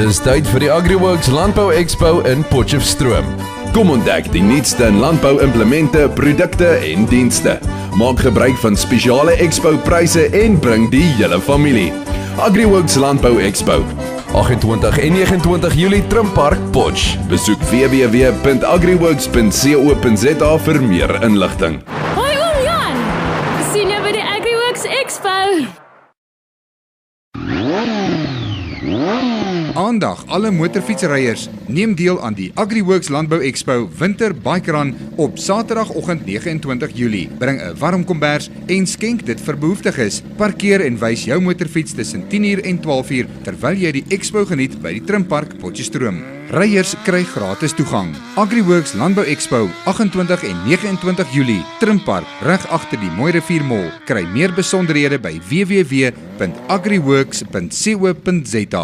Dis tyd vir die AgriWorks Landbou Expo in Potchefstroom. Kom ontdek die nuutste in landbou-implemente, produkte en dienste. Maak gebruik van spesiale expo-pryse en bring die hele familie. AgriWorks Landbou Expo, 28 en 29 Julie, Trimpark, Potch. Besoek www.agriworks.co.za vir meer inligting. Hoi oom Jan, sien jou by die AgriWorks Expo. Aandag alle motorfietsryers, neem deel aan die AgriWorks Landbou Expo Winter Bike Run op Saterdagoggend 29 Julie. Bring 'n warm kombers en skenk dit vir behoeftiges. Parkeer en wys jou motorfiets tussen 10:00 en 12:00 terwyl jy die expo geniet by die Trimpark Potchefstroom. Ryers kry gratis toegang. AgriWorks Landbou Expo 28 en 29 Julie, Trimpark, reg agter die Mooi Rivier Mall. Kry meer besonderhede by www.agriworks.co.za.